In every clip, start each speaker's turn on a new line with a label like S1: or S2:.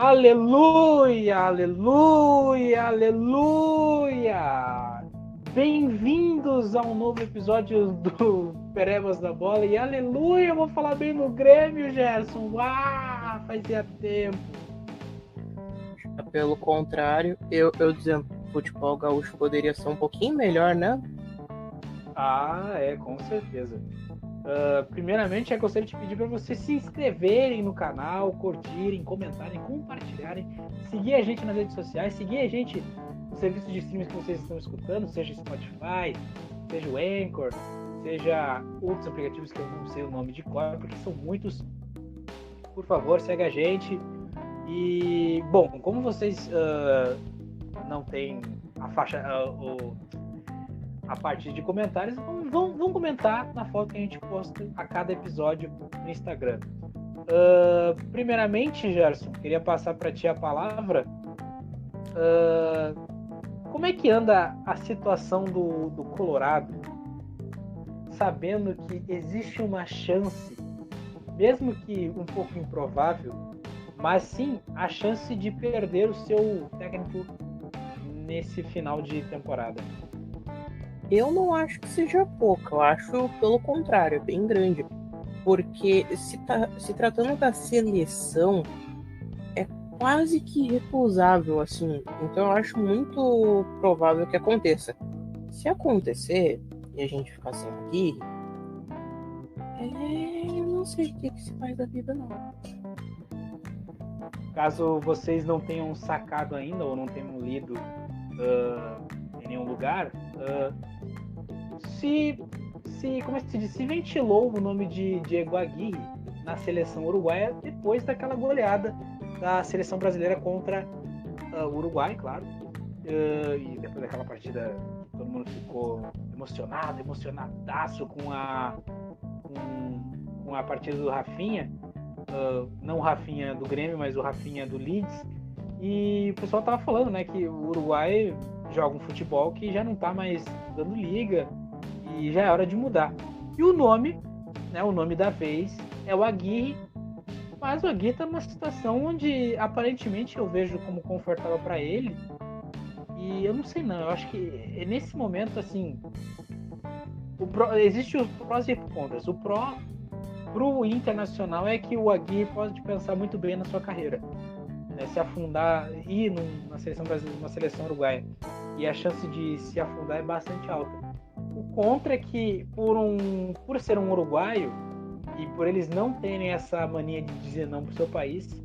S1: Aleluia, aleluia, aleluia! Bem-vindos a um novo episódio do Perebas da Bola e aleluia, eu vou falar bem no Grêmio, Gerson. Fazia tempo.
S2: Pelo contrário, eu dizendo que o futebol gaúcho poderia ser um pouquinho melhor, né?
S1: Com certeza. Primeiramente, eu gostaria de pedir para vocês se inscreverem no canal, curtirem, comentarem, compartilharem, seguir a gente nas redes sociais, seguir a gente no serviço de streaming que vocês estão escutando, seja Spotify, seja o Anchor, seja outros aplicativos que eu não sei o nome de cor, porque são muitos. Por favor, segue a gente. E, bom, como vocês não têm a faixa... a parte de comentários, vão comentar na foto que a gente posta a cada episódio no Instagram. Primeiramente, Gerson, queria passar para ti a palavra. Como é que anda a situação do Colorado, sabendo que existe uma chance, mesmo que um pouco improvável, mas sim a chance de perder o seu técnico nesse final de temporada?
S2: Eu não acho que seja pouco, eu acho pelo contrário, é bem grande. Porque se tratando da seleção, é quase que irrecusável, assim. Então eu acho muito provável que aconteça. Se acontecer e a gente ficar sem aqui, eu não sei o que se faz da vida, não.
S1: Caso vocês não tenham sacado ainda ou não tenham lido em nenhum lugar, se ventilou o nome de Diego Aguirre na seleção uruguaia depois daquela goleada da seleção brasileira contra o Uruguai, claro. E depois daquela partida, todo mundo ficou emocionadaço com a partida do Rafinha. Não o Rafinha do Grêmio, mas o Rafinha do Leeds. E o pessoal tava falando, né, que o Uruguai joga um futebol que já não tá mais dando liga e já é hora de mudar. E o nome, né, o nome da vez é o Aguirre, mas o Aguirre tá numa situação onde aparentemente eu vejo como confortável para ele. E eu não sei não, eu acho que nesse momento, assim, existe os prós e contras. O pró pro Internacional é que o Aguirre pode pensar muito bem na sua carreira, né? Se afundar, ir na seleção brasileira, na seleção uruguaia, e a chance de se afundar é bastante alta. O contra é que por ser um uruguaio e por eles não terem essa mania de dizer não pro seu país,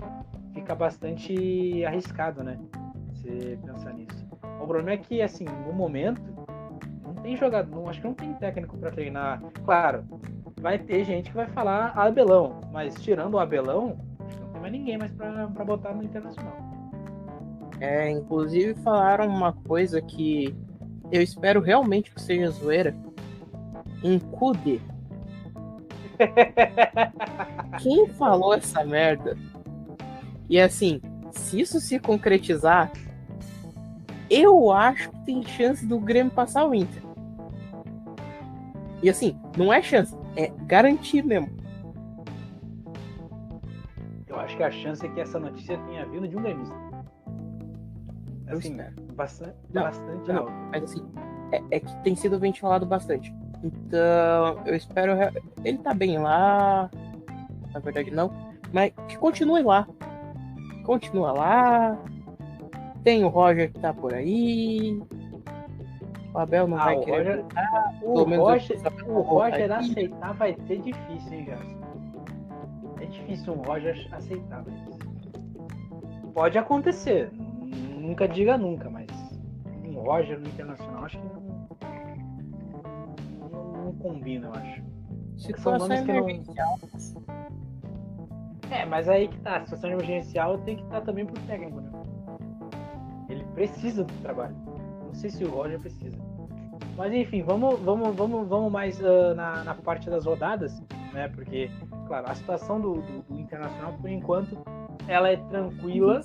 S1: fica bastante arriscado, né? Você pensar nisso. O problema é que, assim, no momento não tem jogador, acho que não tem técnico para treinar. Claro, vai ter gente que vai falar Abelão, mas tirando o Abelão, acho que não tem mais ninguém mais para botar no Internacional.
S2: Inclusive falaram uma coisa que eu espero realmente que seja zoeira. Um Kudê. Quem falou essa merda? E assim, se isso se concretizar, eu acho que tem chance do Grêmio passar o Inter. E assim, não é chance, é garantir mesmo.
S1: Eu acho que a chance é que essa notícia tenha vindo de um gremista. Assim, bastante alto.
S2: Mas assim, é que tem sido ventilado bastante. Então, eu espero... Ele tá bem lá, na verdade não, mas que continue lá. Continua lá. Tem o Roger que tá por aí. O Abel não vai querer.
S1: O Roger aceitar vai ser difícil, hein, Gerson? É difícil um Roger aceitar. Pode acontecer. Nunca diga nunca, mas um Roger no Internacional acho que não combina, eu acho.
S2: São nomes que emergencial.
S1: Mas aí que tá. A situação emergencial tem que estar também pro técnico, né? Ele precisa do trabalho. Não sei se o Roger precisa. Mas enfim, vamos mais na parte das rodadas, né? Porque, claro, a situação do Internacional, por enquanto, ela é tranquila,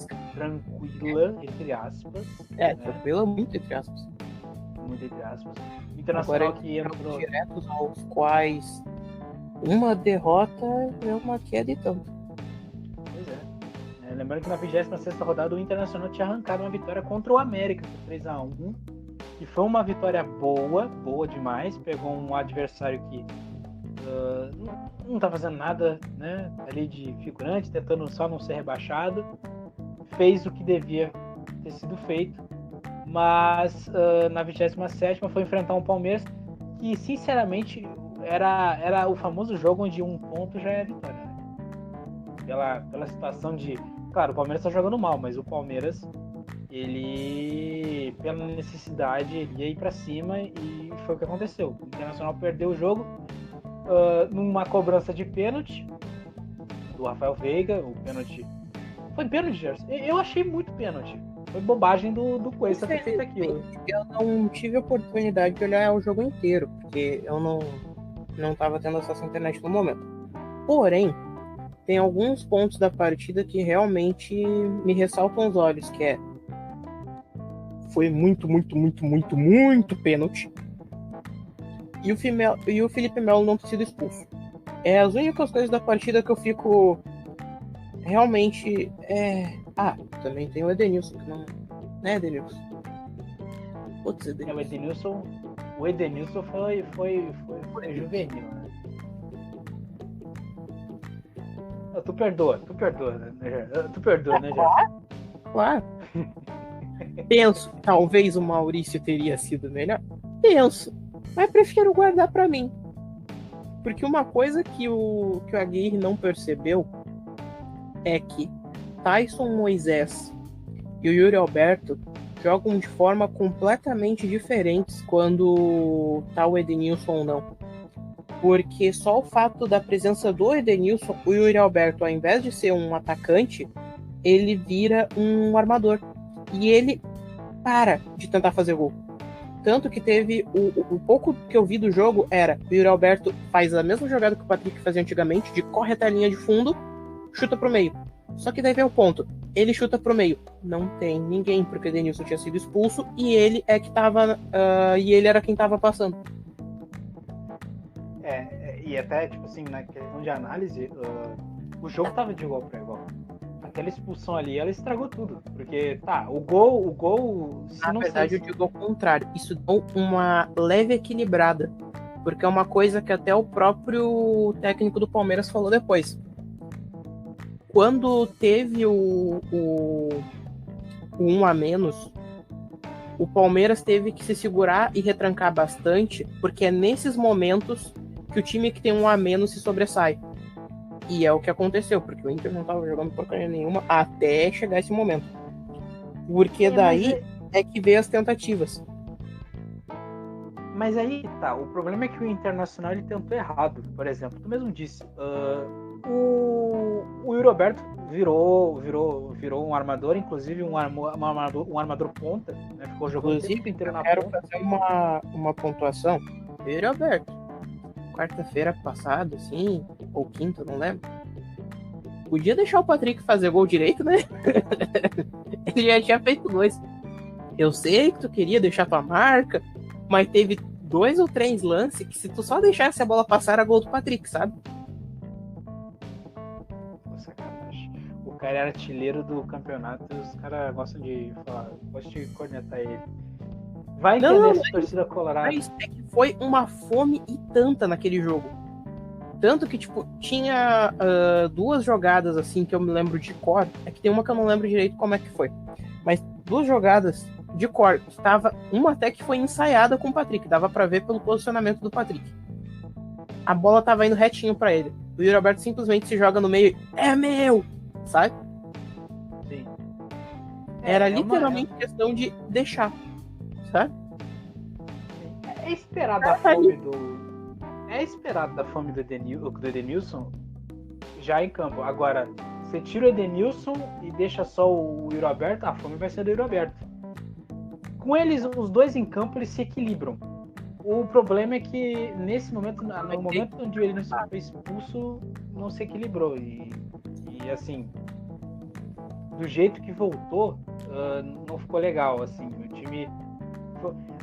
S1: entre aspas.
S2: Né? Tranquila, muito entre aspas.
S1: Muito entre aspas. Internacional agora, que entrou
S2: diretos aos quais uma derrota é uma queda e tanto.
S1: Pois é. Lembrando que na 26ª rodada o Internacional tinha arrancado uma vitória contra o América, por 3-1, e foi uma vitória boa demais. Pegou um adversário que não tá fazendo nada, né, ali de figurante, tentando só não ser rebaixado. Fez o que devia ter sido feito, mas na 27ª foi enfrentar um Palmeiras que, sinceramente, era o famoso jogo onde um ponto já é vitória, né? Pela situação de... Claro, o Palmeiras tá jogando mal, mas o Palmeiras, ele, pela necessidade, ele ia ir pra cima, e foi o que aconteceu. O Internacional perdeu o jogo numa cobrança de pênalti do Rafael Veiga. O pênalti... Foi pênalti, Gerson? Eu achei muito pênalti. Foi bobagem do Cuesta ter feito aquilo.
S2: Eu não tive a oportunidade de olhar o jogo inteiro, porque eu não tava tendo acesso à internet no momento. Porém, tem alguns pontos da partida que realmente me ressaltam os olhos, que foi muito pênalti. E o Felipe Melo não ter sido expulso. As únicas coisas da partida que eu fico realmente... também tem o Edenilson, que não... Né, Edenilson? Putz, Edenilson.
S1: O Edenilson foi juvenil, né? Tu perdoa, né? Tu perdoa, né, Gerson?
S2: Claro. Penso, talvez o Maurício teria sido melhor. Penso, mas prefiro guardar pra mim. Porque uma coisa que o Aguirre não percebeu é que Tyson Moisés e o Yuri Alberto jogam de forma completamente diferentes quando tá o Edenilson ou não. Porque só o fato da presença do Edenilson, o Yuri Alberto, ao invés de ser um atacante, ele vira um armador. E ele para de tentar fazer gol. Tanto que teve o pouco que eu vi do jogo era o Yuri Alberto faz a mesma jogada que o Patrick fazia antigamente, de corre até a linha de fundo, chuta pro meio. Só que daí vem o ponto. Ele chuta pro meio. Não tem ninguém, porque o Edenilson tinha sido expulso e ele e ele era quem tava passando.
S1: E até, tipo assim, na questão de análise, o jogo tava de igual para igual. Aquela expulsão ali, ela estragou tudo. Porque, o gol...
S2: Na verdade, eu digo ao contrário. Isso deu uma leve equilibrada. Porque é uma coisa que até o próprio técnico do Palmeiras falou depois. Quando teve o 1 a menos, o Palmeiras teve que se segurar e retrancar bastante, porque é nesses momentos que o time que tem 1 a menos se sobressai. E é o que aconteceu, porque o Inter não estava jogando porcaria nenhuma até chegar esse momento. Porque daí é que veio as tentativas.
S1: Mas aí tá, o problema é que o Internacional ele tentou errado. Por exemplo, tu mesmo disse, o Yuri Alberto virou um armador, inclusive um armador ponta, né? Ficou jogando o tempo inteiro na ponta.
S2: Quero fazer uma pontuação. Yuri Alberto, quarta-feira passada, assim, ou quinta, não lembro. Podia deixar o Patrick fazer gol direito, né? Ele já tinha feito 2. Eu sei que tu queria deixar tua marca, mas teve 2 ou 3 lances que se tu só deixasse a bola passar, era gol do Patrick, sabe?
S1: Sacanagem. O cara era artilheiro do campeonato e os caras gostam de falar, gostam de cornetar ele. Vai entender essa torcida colorada.
S2: Mas é que foi uma fome e tanta naquele jogo. Tanto que, tipo, tinha 2 jogadas, assim, que eu me lembro de cor. É que tem uma que eu não lembro direito como é que foi. Mas 2 jogadas de cor. Uma até que foi ensaiada com o Patrick. Dava pra ver pelo posicionamento do Patrick. A bola tava indo retinho pra ele. O Yuri Alberto simplesmente se joga no meio. É meu! Sabe?
S1: Sim.
S2: Era literalmente questão de deixar. Sabe?
S1: É esperado a fome do... É esperado da fome do Edenilson já em campo. Agora, você tira o Edenilson e deixa só o Yuri Alberto, a fome vai ser do Yuri Alberto. Com eles, os dois em campo, eles se equilibram. O problema é que nesse momento, no momento onde ele não foi expulso, não se equilibrou. E assim, do jeito que voltou, não ficou legal. Assim, o time...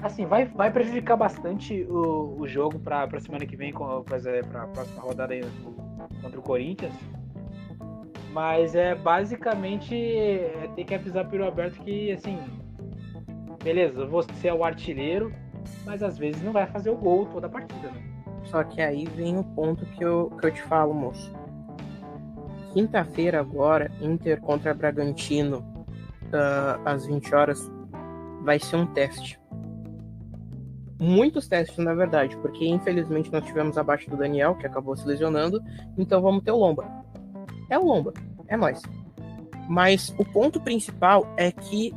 S1: Assim, vai prejudicar bastante o jogo para a semana que vem, para a próxima rodada aí contra o Corinthians. Mas é basicamente ter que avisar pro Yuri Alberto que, assim, beleza, você é o artilheiro, mas às vezes não vai fazer o gol toda a partida, né?
S2: Só que aí vem o ponto que eu te falo, moço. Quinta-feira agora, Inter contra Bragantino, às 20 horas, vai ser um teste. Muitos testes, na verdade, porque infelizmente nós tivemos abaixo do Daniel, que acabou se lesionando, então vamos ter o Lomba. É o Lomba, é nóis. Mas o ponto principal é que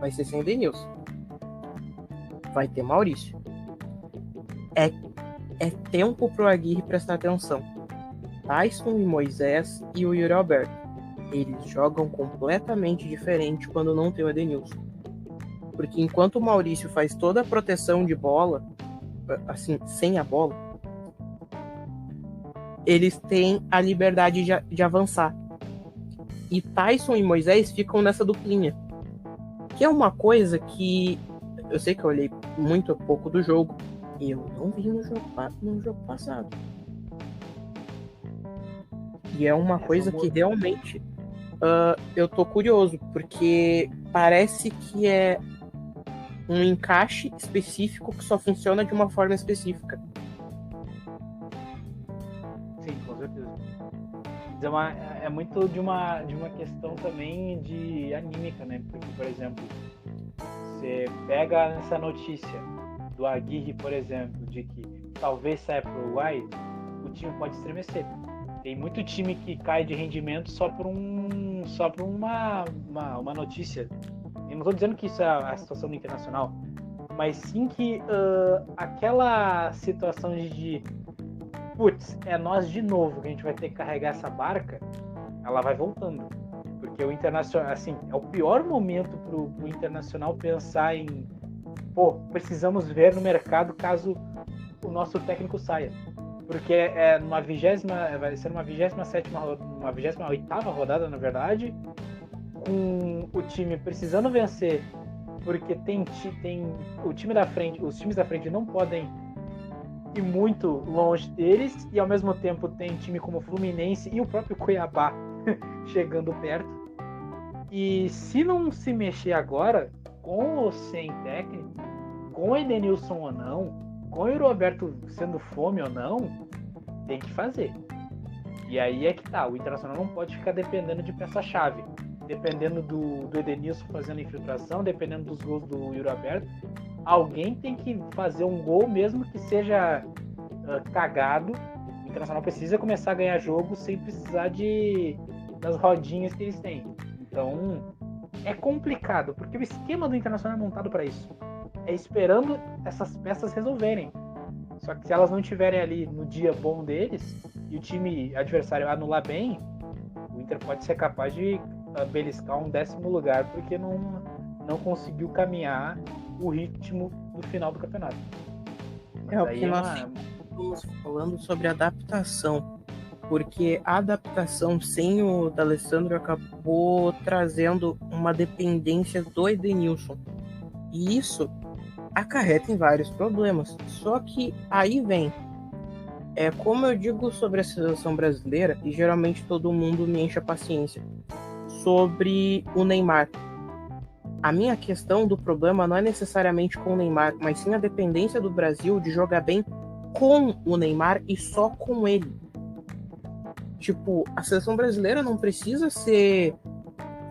S2: vai ser sem Edenilson. Vai ter Maurício. É tempo pro Aguirre prestar atenção. Tyson e Moisés e o Yuri Alberto. Eles jogam completamente diferente quando não tem o Edenilson. Porque enquanto o Maurício faz toda a proteção de bola, assim, sem a bola, eles têm a liberdade de avançar. E Tyson e Moisés ficam nessa duplinha. Que é uma coisa que eu sei que eu olhei muito pouco do jogo e eu não vi no jogo passado. E é uma coisa que realmente eu tô curioso, porque parece que é um encaixe específico que só funciona de uma forma específica.
S1: Sim, com certeza. É muito de uma questão também de anímica, né? Porque, por exemplo, você pega essa notícia do Aguirre, por exemplo, de que talvez saia pro Uruguai, o time pode estremecer. Tem muito time que cai de rendimento só por uma notícia. Eu não estou dizendo que isso é a situação do Internacional, mas sim que aquela situação de putz, é nós de novo que a gente vai ter que carregar essa barca, ela vai voltando. Porque o Internacional, assim, é o pior momento pro Internacional pensar em precisamos ver no mercado caso o nosso técnico saia. Porque vai ser uma 28ª rodada, na verdade, com o time precisando vencer, porque tem o time da frente, os times da frente não podem ir muito longe deles, e ao mesmo tempo tem time como o Fluminense e o próprio Cuiabá chegando perto. E se não se mexer agora, com ou sem técnico, com o Edenilson ou não, com o Roberto sendo fome ou não, tem que fazer. E aí é que tá, o Internacional não pode ficar dependendo de peça-chave. Dependendo do Edenilson fazendo infiltração, dependendo dos gols do Yuri Alberto, alguém tem que fazer um gol, mesmo que seja cagado. O Internacional precisa começar a ganhar jogo sem precisar das rodinhas que eles têm. Então, é complicado, porque o esquema do Internacional é montado para isso. É esperando essas peças resolverem. Só que se elas não estiverem ali no dia bom deles, e o time adversário anular bem, o Inter pode ser capaz de beliscar um 10º lugar, porque não conseguiu caminhar o ritmo do final do campeonato.
S2: Mas o que nós estamos falando sobre adaptação, porque a adaptação sem o D'Alessandro acabou trazendo uma dependência do Edenilson, e isso acarreta em vários problemas. Só que aí vem, como eu digo sobre a seleção brasileira, e geralmente todo mundo me enche a paciência, sobre o Neymar. A minha questão do problema não é necessariamente com o Neymar, mas sim a dependência do Brasil de jogar bem com o Neymar e só com ele. Tipo, a seleção brasileira não precisa ser...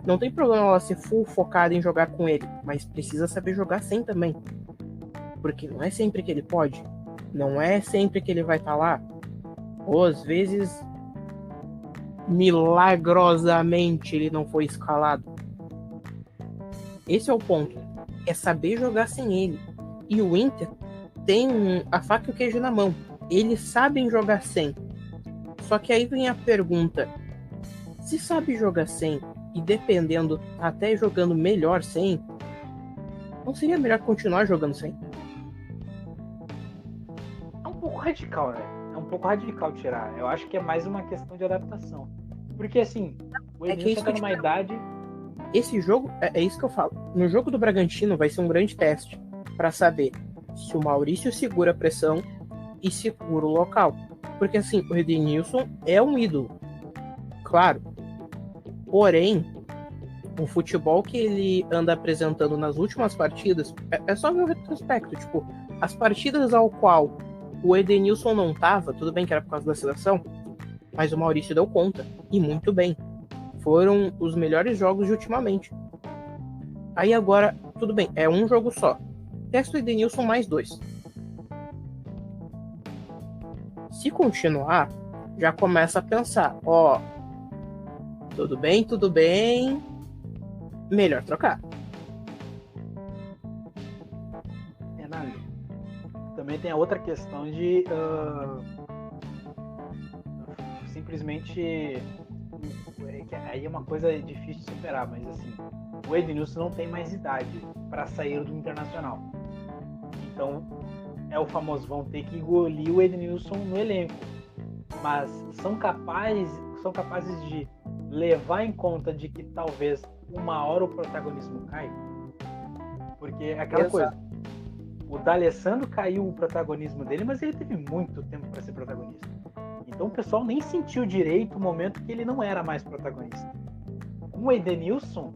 S2: Não tem problema ela ser full focada em jogar com ele, mas precisa saber jogar sem também. Porque não é sempre que ele pode. Não é sempre que ele vai estar lá. Ou às vezes, milagrosamente, ele não foi escalado. Esse é o ponto. É saber jogar sem ele. E o Inter tem a faca e o queijo na mão. Eles sabem jogar sem. Só que aí vem a pergunta. Se sabe jogar sem, e dependendo, até jogando melhor sem, não seria melhor continuar jogando sem?
S1: É um pouco radical, né? É um pouco radical tirar. Eu acho que é mais uma questão de adaptação. Porque assim, o Edenilson tá numa idade...
S2: Esse jogo, é isso que eu falo. No jogo do Bragantino vai ser um grande teste para saber se o Maurício segura a pressão e segura o local. Porque assim, o Edenilson é um ídolo. Claro, Porém, o futebol que ele anda apresentando nas últimas partidas, é só ver o retrospecto, tipo, as partidas ao qual o Edenilson não tava, tudo bem que era por causa da seleção, mas o Maurício deu conta, e muito bem. Foram os melhores jogos de ultimamente. Aí agora, tudo bem, é um jogo só. Testa o Edenilson mais 2. Se continuar, já começa a pensar, ó, tudo bem, melhor trocar.
S1: Renan, também tem a outra questão de simplesmente, aí é uma coisa difícil de superar, mas assim, o Edenilson não tem mais idade para sair do Internacional. Então, é o famoso, vão ter que engolir o Edenilson no elenco. Mas são capazes de levar em conta de que talvez uma hora o protagonismo cai. Porque é aquela coisa, o D'Alessandro caiu o protagonismo dele, mas ele teve muito tempo para ser protagonista. Então o pessoal nem sentiu direito o momento que ele não era mais protagonista. Com o Edenilson,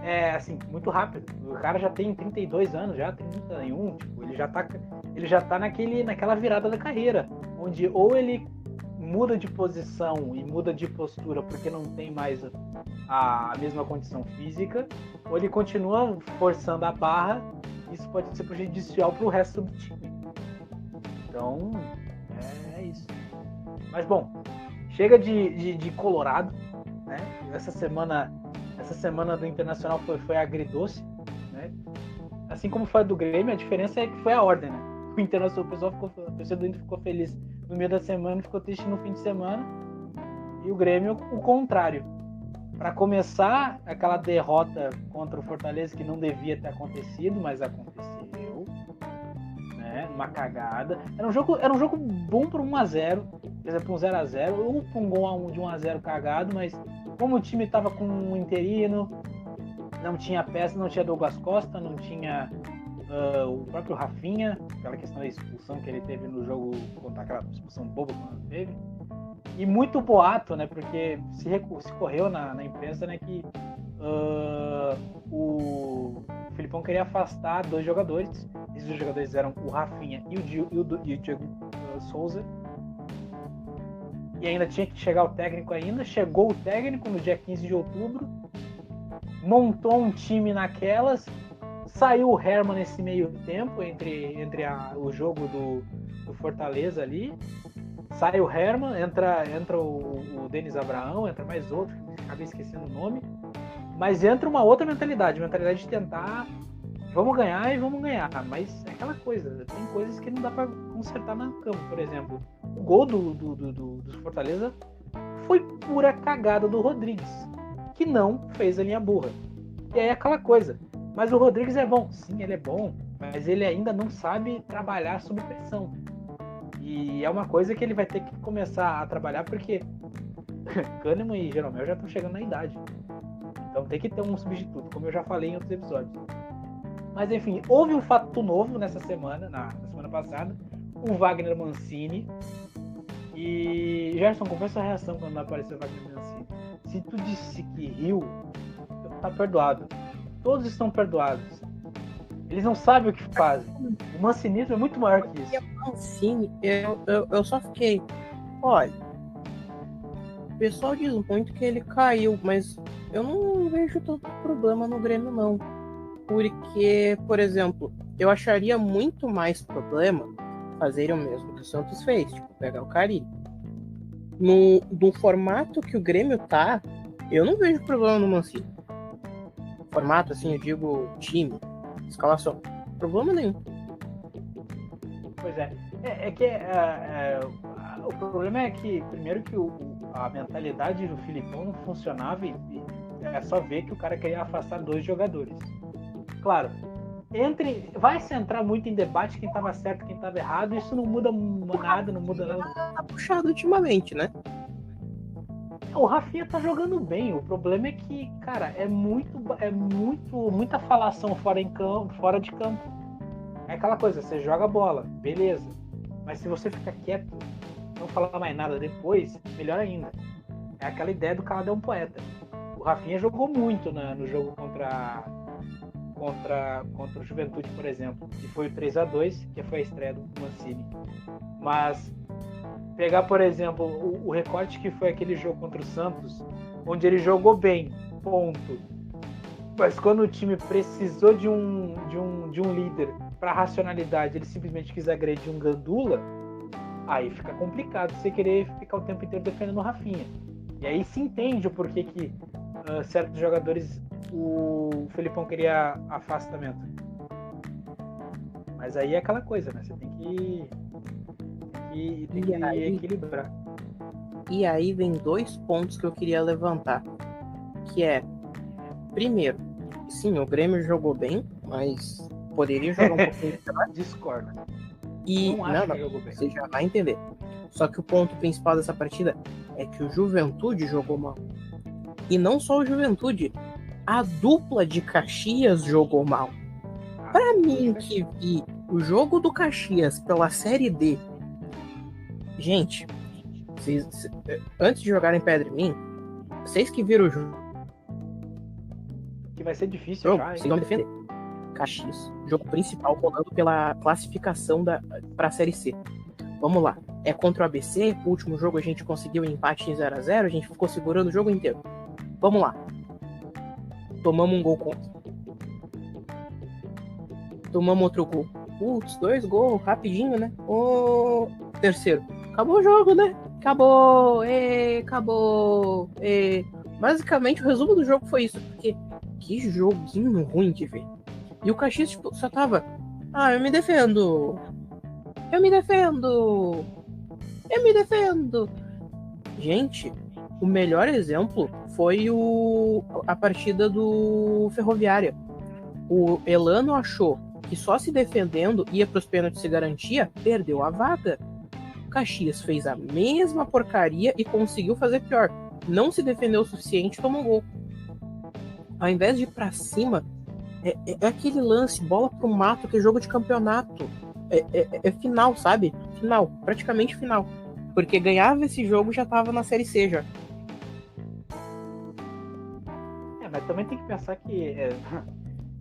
S1: é assim, muito rápido. O cara já tem 32 anos, já 31, tipo, ele já tá naquela virada da carreira, onde ou ele muda de posição e muda de postura porque não tem mais a mesma condição física, ou ele continua forçando a barra. Isso pode ser prejudicial para o resto do time. Então, é isso. Mas bom, chega de Colorado, né? Essa semana do Internacional foi agridoce, né? Assim como foi a do Grêmio, a diferença é que foi a ordem, né? O Internacional, o torcedor do Inter ficou feliz no meio da semana, ficou triste no fim de semana, e o Grêmio o contrário. Para começar, aquela derrota contra o Fortaleza que não devia ter acontecido, mas aconteceu, né? Uma cagada. Era um jogo bom para 1-0, quer dizer, para um 0-0, ou para um gol de 1-0 cagado, mas como o time estava com um interino, não tinha peça, não tinha Douglas Costa, não tinha o próprio Rafinha, aquela questão da expulsão que ele teve no jogo, contra aquela expulsão boba que ele teve. E muito boato, né? Porque se correu na imprensa, né, que o Filipão queria afastar 2 jogadores. Esses 2 jogadores eram o Rafinha e o Diego Souza. E ainda tinha que chegar o técnico ainda. Chegou o técnico no dia 15 de outubro. Montou um time naquelas. Saiu o Herman nesse meio tempo, entre o jogo do Fortaleza ali. Sai o Herman, entra o Denis Abraão, entra mais outro, que acabei esquecendo o nome. Mas entra uma outra mentalidade de tentar, vamos ganhar e vamos ganhar. Mas é aquela coisa, tem coisas que não dá para consertar no campo. Por exemplo, o gol do Fortaleza foi pura cagada do Rodrigues, que não fez a linha burra. E aí é aquela coisa, mas o Rodrigues é bom. Sim, ele é bom, mas ele ainda não sabe trabalhar sob pressão. E é uma coisa que ele vai ter que começar a trabalhar, porque Kahneman e Jeromel já estão chegando na idade. Então tem que ter um substituto, como eu já falei em outros episódios. Mas enfim, houve um fato novo nessa semana, na semana passada, o Wagner Mancini. E Gerson, qual foi a sua reação quando apareceu o Wagner Mancini? Se tu disse que riu, tá perdoado. Todos estão perdoados. Eles não sabem o que fazem. O mancinismo é muito maior que isso.
S2: O Mancini, eu só fiquei... Olha, o pessoal diz muito que ele caiu, mas eu não vejo tanto problema no Grêmio, não. Porque, por exemplo, eu acharia muito mais problema fazerem o mesmo que o Santos fez, tipo, pegar o Carille. No formato que o Grêmio tá, eu não vejo problema no Mancini. Formato, assim, eu digo time, escalação. Problema nenhum.
S1: Pois é. O problema é que, primeiro, que a mentalidade do Filipão não funcionava e é só ver que o cara queria afastar 2 jogadores. Claro, vai se entrar muito em debate quem estava certo, quem estava errado, isso não muda nada, não muda nada.
S2: Tá puxado ultimamente, né?
S1: O Rafinha tá jogando bem, o problema é que, cara, muita falação fora de campo. É aquela coisa, você joga a bola, beleza, mas se você ficar quieto, não falar mais nada depois, melhor ainda. É aquela ideia do cara é um poeta. o Rafinha jogou muito no jogo contra o Juventude, por exemplo, que foi o 3-2, que foi a estreia do Mancini. Mas pegar, por exemplo, o recorte que foi aquele jogo contra o Santos, onde ele jogou bem, ponto. Mas quando o time precisou de um líder para racionalidade, ele simplesmente quis agredir um gandula, aí fica complicado você querer ficar o tempo inteiro defendendo o Rafinha. E aí se entende o porquê que certos jogadores, o Felipão queria afastamento. Mas aí é aquela coisa, né? Você tem que equilibrar.
S2: E aí vem 2 pontos que eu queria levantar. Que é, primeiro, sim, o Grêmio jogou bem, mas poderia jogar um pouquinho melhor.
S1: Discordo.
S2: E
S1: não, que jogou bem.
S2: Você já vai entender. Só que o ponto principal dessa partida é que o Juventude jogou mal. E não só o Juventude, a dupla de Caxias jogou mal. Pra mim que vi o jogo do Caxias pela Série D, gente, antes de jogarem pedra em mim, vocês que viram o jogo,
S1: que vai ser difícil já,
S2: vocês vão me defender. Caxias, jogo principal rolando pela classificação para a Série C. Vamos lá, é contra o ABC. O último jogo a gente conseguiu um empate em 0-0, a gente ficou segurando o jogo inteiro. Vamos lá, tomamos um gol contra, tomamos outro gol, 2 gols, rapidinho, né? O terceiro, acabou o jogo, né? Acabou. Basicamente o resumo do jogo foi isso, porque que joguinho ruim de ver. E o Caxias só tava, eu me defendo. Gente, o melhor exemplo foi a partida do Ferroviária. O Elano achou que só se defendendo ia para os pênaltis se garantia, perdeu a vaga. O Caxias fez a mesma porcaria e conseguiu fazer pior. Não se defendeu o suficiente e tomou um gol. Ao invés de ir pra cima, é aquele lance, bola pro mato, que é jogo de campeonato. É final, sabe? Final, praticamente final. Porque ganhava esse jogo já tava na Série C já.
S1: Mas também tem que pensar que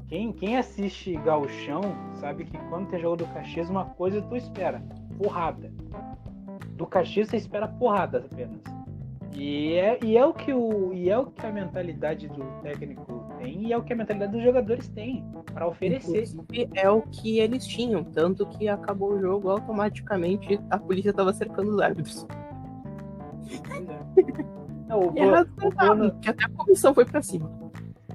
S1: quem assiste Gauchão sabe que quando tem jogo do Caxias, uma coisa tu espera, porrada. Do Caxias você espera porrada apenas. E é o que a mentalidade do técnico tem, e é o que a mentalidade dos jogadores tem para oferecer.
S2: Inclusive, é o que eles tinham, tanto que acabou o jogo, automaticamente a polícia estava cercando os árbitros. Que até a comissão foi para cima.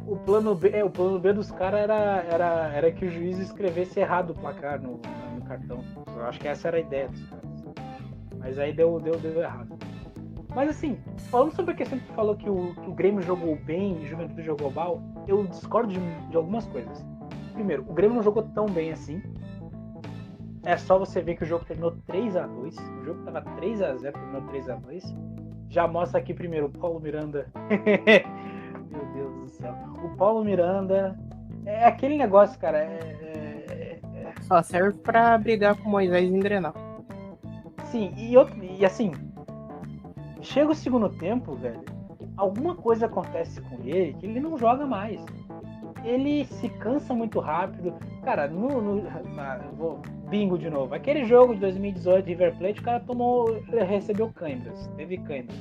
S1: O plano B dos caras era que o juiz escrevesse errado o placar no cartão. Eu acho que essa era a ideia dos caras. Mas aí deu errado. Mas assim, falando sobre a questão que tu falou que o Grêmio jogou bem e o Juventude jogou mal, eu discordo de algumas coisas. Primeiro, o Grêmio não jogou tão bem assim. É só você ver que o jogo terminou 3-2. O jogo tava 3-0, terminou 3-2. Já mostra aqui primeiro o Paulo Miranda. Meu Deus do céu. O Paulo Miranda é aquele negócio, cara.
S2: Só serve pra brigar com o Moisés em Grenal.
S1: Sim, e assim, chega o segundo tempo, velho, alguma coisa acontece com ele que ele não joga mais. Ele se cansa muito rápido. Cara, bingo de novo. Aquele jogo de 2018, River Plate, o cara recebeu câimbras. Teve câimbras.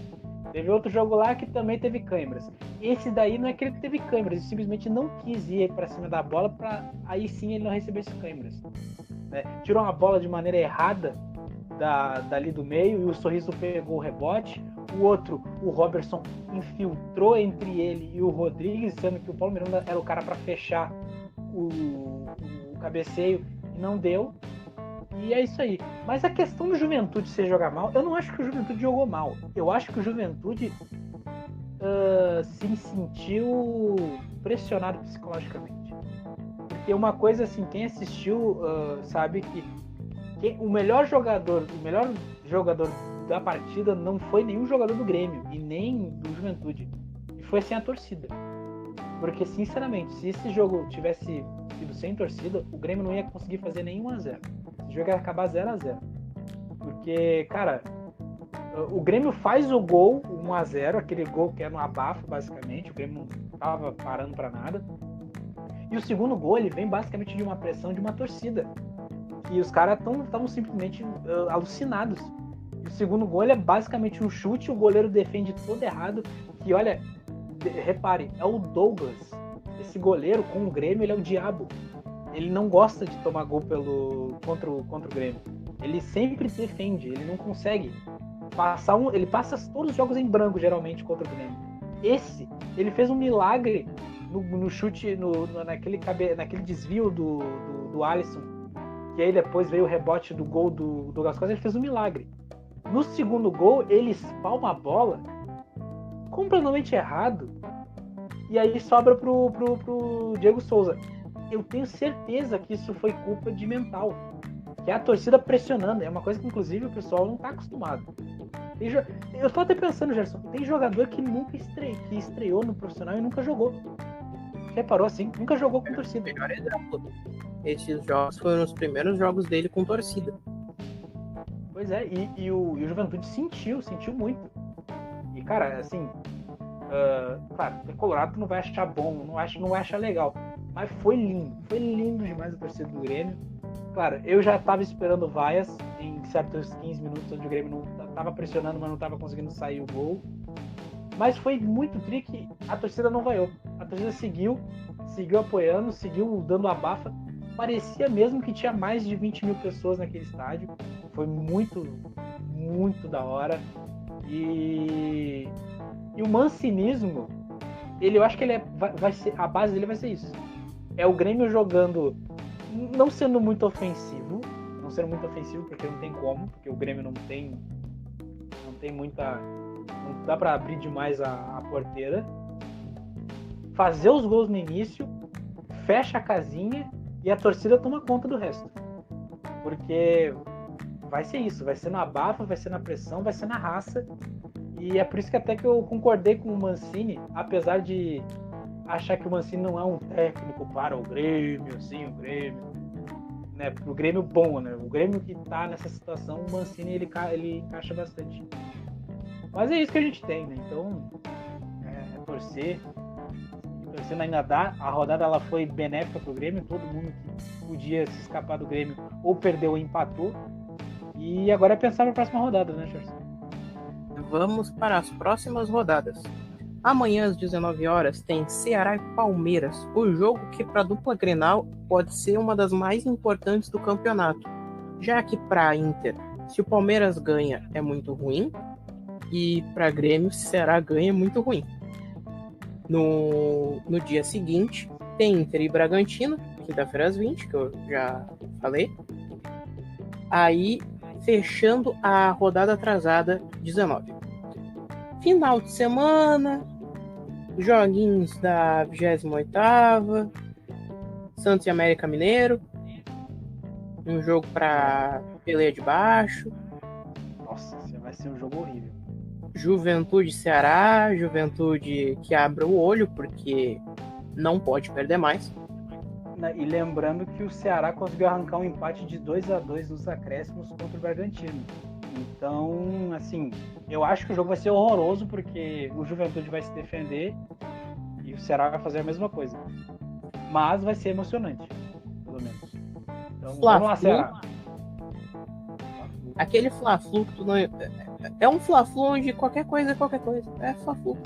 S1: Teve outro jogo lá que também teve câimbras. Esse daí não é que ele teve câimbras, ele simplesmente não quis ir pra cima da bola pra aí sim ele não recebesse câimbras. Né? Tirou uma bola de maneira errada dali do meio e o Sorriso pegou o rebote. O outro, o Robertson, infiltrou entre ele e o Rodrigues, sendo que o Paulo Miranda era o cara para fechar o cabeceio e não deu. E é isso aí. Mas a questão do Juventude ser jogar mal, eu não acho que o Juventude jogou mal. Eu acho que o Juventude se sentiu pressionado psicologicamente. Porque uma coisa assim, quem assistiu sabe que o melhor jogador da partida não foi nenhum jogador do Grêmio e nem do Juventude. E foi sem a torcida. Porque, sinceramente, se esse jogo tivesse sido sem torcida, o Grêmio não ia conseguir fazer nem 1-0. Esse jogo ia acabar 0-0. Porque, cara, O Grêmio faz o gol 1-0, aquele gol que é no abafo, basicamente. O Grêmio não tava parando para nada. E o segundo gol, ele vem basicamente de uma pressão de uma torcida. E os caras estavam simplesmente alucinados. O segundo gol é basicamente um chute, o goleiro defende todo errado. E olha, repare, é o Douglas. Esse goleiro com o Grêmio, ele é o diabo. Ele não gosta de tomar gol contra o Grêmio. Ele sempre defende, ele não consegue passar ele passa todos os jogos em branco, geralmente, contra o Grêmio. Ele fez um milagre no chute, naquele desvio do Alisson, que aí depois veio o rebote do gol do Douglas Costa, ele fez um milagre. No segundo gol, ele espalma a bola completamente errado, e aí sobra pro Diego Souza. Eu tenho certeza que isso foi culpa de mental, que é a torcida pressionando. É uma coisa que, inclusive, o pessoal não tá acostumado. Eu tô até pensando, Gerson, tem jogador que nunca estreou no profissional e nunca jogou. Reparou assim? Nunca jogou com torcida.
S2: Melhor exemplo. Esses jogos foram os primeiros jogos dele com torcida.
S1: Pois é, e o Juventude sentiu muito. E, cara, assim, claro, o Colorado não vai achar bom, não vai achar legal. Mas foi lindo demais a torcida do Grêmio. Claro, eu já tava esperando vaias em certos 15 minutos onde o Grêmio não tava pressionando, mas não tava conseguindo sair o gol. Mas foi muito tricky, a torcida não vaiou. A torcida seguiu apoiando, seguiu dando abafa. Parecia mesmo que tinha mais de 20 mil pessoas naquele estádio. Foi muito, muito da hora. E o mancinismo, eu acho que ele vai ser, a base dele vai ser isso. É o Grêmio jogando, não sendo muito ofensivo, porque não tem como, porque o Grêmio não tem muita, não dá para abrir demais a porteira. Fazer os gols no início, fecha a casinha e a torcida toma conta do resto. Porque vai ser isso, vai ser na abafa, vai ser na pressão, vai ser na raça. E é por isso que até que eu concordei com o Mancini, apesar de achar que o Mancini não é um técnico para o Grêmio, assim, o Grêmio, né, pro Grêmio bom, né, o Grêmio que tá nessa situação, o Mancini ele encaixa bastante. Mas é isso que a gente tem, né, então é torcer, e torcendo ainda dá, a rodada ela foi benéfica pro Grêmio, todo mundo que podia se escapar do Grêmio ou perdeu ou empatou, e agora é pensar pra próxima rodada, né, Charles?
S2: Vamos para as próximas rodadas. Amanhã às 19 horas tem Ceará e Palmeiras, o jogo que para a dupla Grenal pode ser uma das mais importantes do campeonato, já que para a Inter, se o Palmeiras ganha é muito ruim, e para Grêmio, se o Ceará ganha é muito ruim. No dia seguinte tem Inter e Bragantino, quinta-feira às 20, que eu já falei. Aí fechando a rodada atrasada 19. Final de semana, joguinhos da 28ª, Santos e América Mineiro, um jogo para peleia de baixo.
S1: Nossa, vai ser um jogo horrível.
S2: Juventude e Ceará, Juventude que abre o olho porque não pode perder mais.
S1: E lembrando que o Ceará conseguiu arrancar um empate de 2-2 nos acréscimos contra o Bragantino. Então, assim, eu acho que o jogo vai ser horroroso porque o Juventude vai se defender e o Ceará vai fazer a mesma coisa. Mas vai ser emocionante, pelo menos. Então, vamos lá, Ceará.
S2: Aquele Fla-Flu que tu não... É um Fla-Flu onde qualquer coisa é qualquer coisa. É Fla-Flu.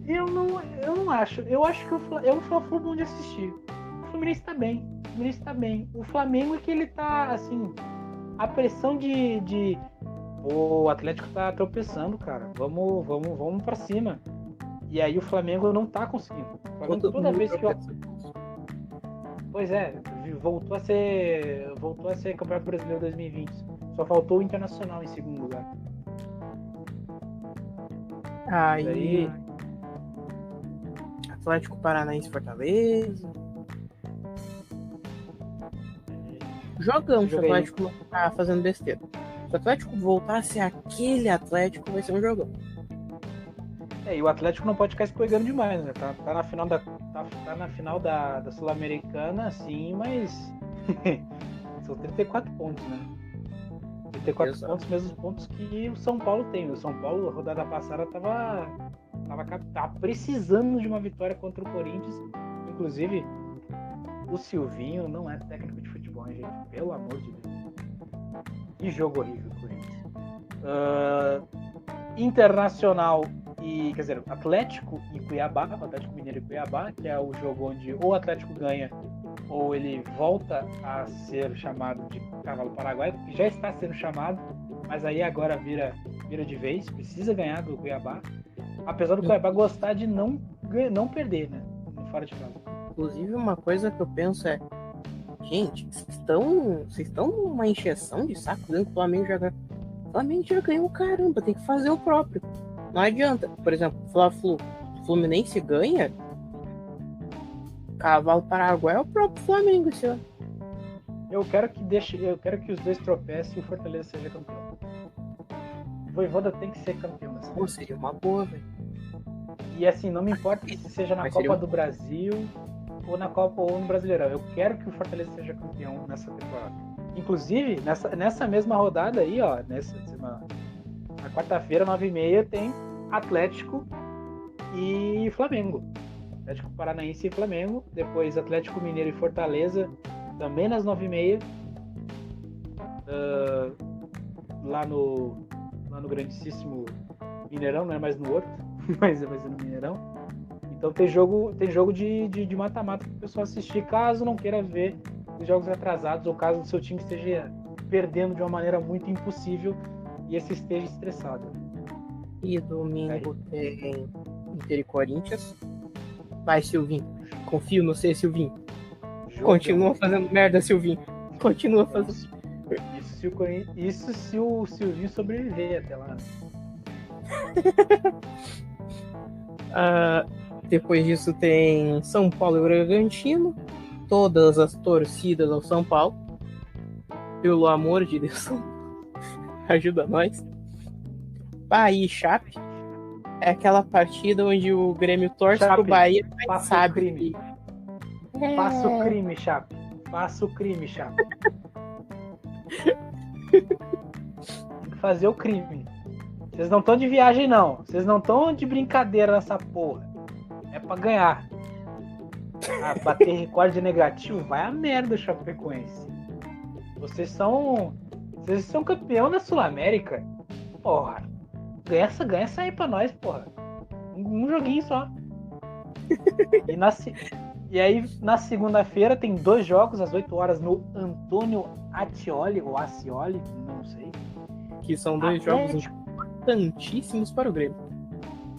S1: Eu não acho. Eu acho que é um Fla-Flu bom de assistir. O Fluminense tá bem. O Flamengo é que ele tá, assim... A pressão de o Atlético tá tropeçando, cara. Vamos pra cima. E aí o Flamengo não tá conseguindo. O Flamengo, toda vez que Pois é, voltou a ser Campeonato Brasileiro 2020. Só faltou o Internacional em segundo lugar.
S2: Aí Atlético Paranaense Fortaleza. Jogão, se o Atlético não tá fazendo besteira. Se o Atlético voltar a ser aquele Atlético, vai ser um jogão.
S1: E o Atlético não pode ficar escorregando demais, né? Tá na final da Sul-Americana, sim, mas são 34 pontos, né? 34
S2: Exato.
S1: pontos, mesmos pontos que o São Paulo tem. O São Paulo, a rodada passada, tava precisando de uma vitória contra o Corinthians. Inclusive, o Silvinho não é técnico de futebol, hein, gente? Pelo amor de Deus. Que jogo horrível do Corinthians. Internacional e, quer dizer, Atlético e Cuiabá, Atlético Mineiro e Cuiabá, que é o jogo onde ou o Atlético ganha ou ele volta a ser chamado de cavalo paraguaio, que já está sendo chamado, mas aí agora vira de vez, precisa ganhar do Cuiabá, apesar do Cuiabá gostar de não perder, né, fora de casa.
S2: Inclusive, uma coisa que eu penso é, gente, vocês estão numa encheção de saco dentro do Flamengo jogar. O Flamengo já ganhou, caramba, tem que fazer o próprio. Não adianta. Por exemplo, Fluminense ganha, cavalo paraguai é o próprio Flamengo esse ano.
S1: Eu quero que os dois tropecem e o Fortaleza seja campeão. O Voivoda tem que ser campeão.
S2: Pô, seria uma boa, velho.
S1: E assim, não me importa se seja na Copa do Brasil ou na Copa ou no Brasileirão. Eu quero que o Fortaleza seja campeão nessa temporada. Inclusive, nessa mesma rodada aí, ó, na quarta-feira, 9h30, tem Atlético e Flamengo. Atlético Paranaense e Flamengo. Depois Atlético Mineiro e Fortaleza, também nas 9h30. Lá no grandíssimo Mineirão, não é mais no Horto, mas é no Mineirão. Então tem jogo de mata-mata para o pessoal assistir, caso não queira ver os jogos atrasados ou caso o seu time esteja perdendo de uma maneira muito impossível e esse esteja estressado.
S2: E domingo tem Inter e Corinthians. Vai, Silvinho. Confio no você, Silvinho. Continua fazendo merda, Silvinho. Continua fazendo.
S1: Isso se o Silvinho sobreviver até lá.
S2: Depois disso tem São Paulo e Bragantino. Todas as torcidas ao São Paulo. Pelo amor de Deus. Ajuda nós. Bahia e Chape. É aquela partida onde o Grêmio torce pro Bahia, mas sabe que...
S1: Faça o crime, Chape. Faça o crime, Chape. Tem que fazer o crime. Vocês não estão de viagem, não. Vocês não estão de brincadeira nessa porra. É pra ganhar. Bater recorde negativo, vai a merda, Chapecoense. Vocês são campeão da Sul-América. Porra. Ganha essa aí pra nós, porra. Um joguinho só. E aí, na segunda-feira, tem 2 jogos às 8 horas no Antônio Ascioli, ou Ascioli, não sei.
S2: Que são 2 jogos importantíssimos para o Grêmio.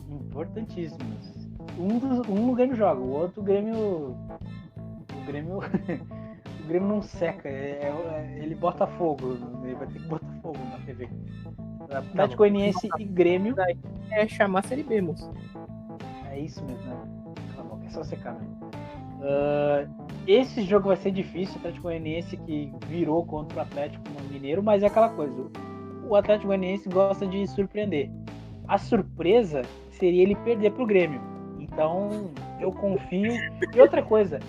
S1: Importantíssimos. Um o Grêmio joga, o outro o Grêmio o Grêmio não seca, ele bota fogo, ele vai ter que botar fogo na TV. Atlético Goianiense e Grêmio.
S2: É chamar a Série B, moço.
S1: É isso mesmo, né? Cala a boca, é só secar, né? Esse jogo vai ser difícil, o Atlético Goianiense que virou contra o Atlético Mineiro, mas é aquela coisa, o Atlético Goianiense gosta de surpreender. A surpresa seria ele perder pro Grêmio. Então, eu confio. E outra coisa,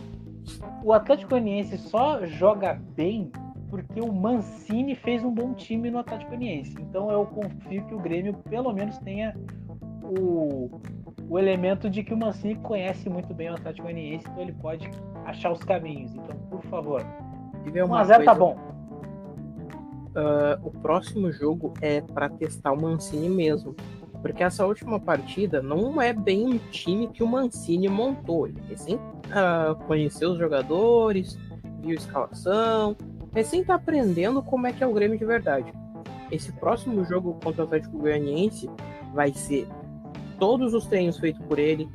S1: o Atlético Goianiense só joga bem porque o Mancini fez um bom time no Atlético Goianiense. Então, eu confio que o Grêmio, pelo menos, tenha o elemento de que o Mancini conhece muito bem o Atlético Goianiense, então ele pode achar os caminhos. Então, por favor, 1-0 tá bom.
S2: O próximo jogo é para testar o Mancini mesmo. Porque essa última partida não é bem um time que o Mancini montou. Ele recém conheceu os jogadores, viu a escalação, recém tá aprendendo como é que é o Grêmio de verdade. Esse próximo jogo contra o Atlético Goianiense vai ser todos os treinos feitos por ele,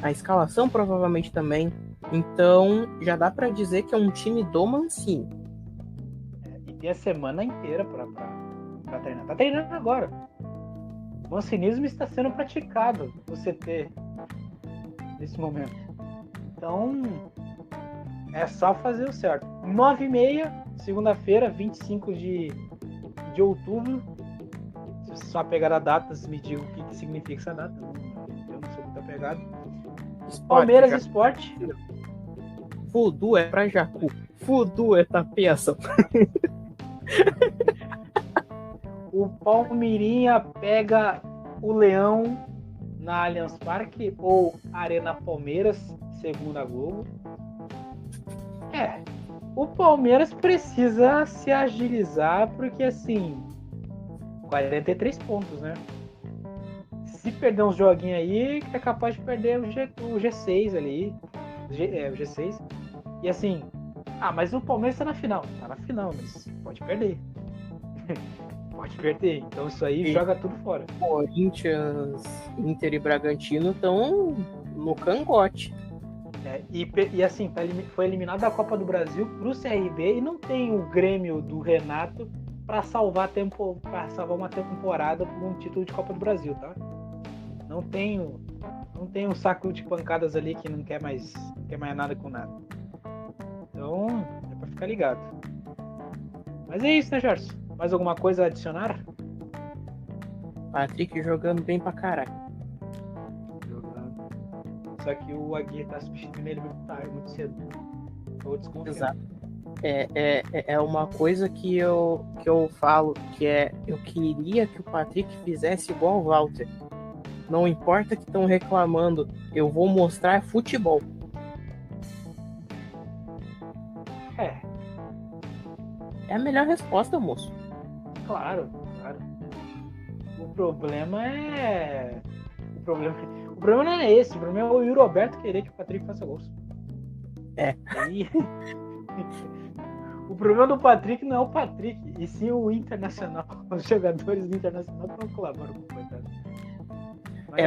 S2: a escalação provavelmente também. Então já dá para dizer que é um time do Mancini.
S1: E tem a semana inteira para treinar. Tá treinando agora. O mancinismo está sendo praticado no CT nesse momento. Então, é só fazer o certo. 9h30, segunda-feira, 25 de outubro. Se você só pegar a data, me diga o que significa essa data. Eu não sou muito apegado. Palmeiras Sport.
S2: Fudu é pra Jacu. Fudu é tapeação.
S1: o Palmeirinha pega o Leão na Allianz Parque ou Arena Palmeiras, segundo a Globo. O Palmeiras precisa se agilizar porque, assim, 43 pontos, né? Se perder uns joguinhos aí, é capaz de perder o G6 ali. O G6. E assim, mas o Palmeiras tá na final. Tá na final, mas pode perder. Pode perder. Então isso aí joga tudo fora.
S2: Corinthians, Inter e Bragantino estão no cangote.
S1: E assim, foi eliminado da Copa do Brasil pro CRB e não tem o Grêmio do Renato para salvar uma temporada por um título de Copa do Brasil, tá? Não tem um saco de pancadas ali que não quer mais nada com nada. Então, é pra ficar ligado. Mas é isso, né, Gerson? Mais alguma coisa a adicionar?
S2: Patrick jogando bem pra caralho.
S1: Só que o Aguirre tá substituindo ele muito tarde, muito cedo. Tô desconfiando.
S2: Exato. É uma coisa que eu falo, que eu queria que o Patrick fizesse igual o Walter. Não importa que estão reclamando, eu vou mostrar futebol. É a melhor resposta, moço.
S1: Claro. O problema não é esse. O problema é o Yuri Alberto querer que o Patrick faça gols. O problema do Patrick não é o Patrick, e sim o Internacional. Os jogadores do Internacional que não colaboram com o coitado.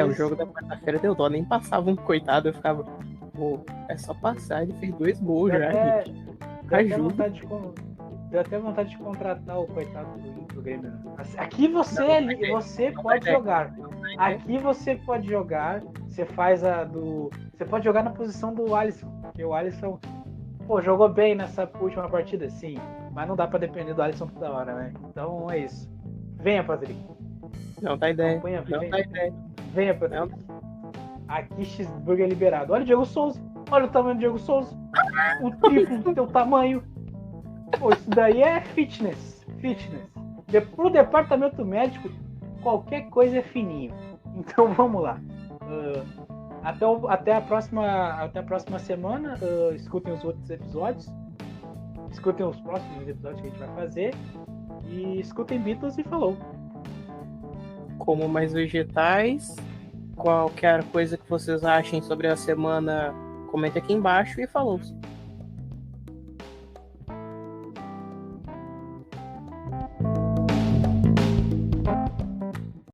S2: O jogo da quarta-feira deu dó, nem passava um coitado, eu ficava, é só passar, ele fez 2 gols já, gente.
S1: Deu até vontade de contratar o coitado do Grêmio. Aqui você pode jogar. Aqui você pode jogar. Você pode jogar na posição do Alisson. Porque o Alisson, jogou bem nessa última partida, sim. Mas não dá pra depender do Alisson toda hora, né? Então é isso. Venha, Patrick.
S2: Não tá ideia.
S1: Venha, Patrick. Aqui Cheeseburger é liberado. Olha o Diego Souza. Olha o tamanho do Diego Souza. O triplo do teu tamanho. Isso daí é fitness. Pro departamento médico, qualquer coisa é fininho. Então vamos lá. Até a próxima semana. Escutem os outros episódios. Escutem os próximos episódios que a gente vai fazer. E escutem Beatles e falou.
S2: Como mais vegetais. Qualquer coisa que vocês achem sobre a semana, comente aqui embaixo e falou.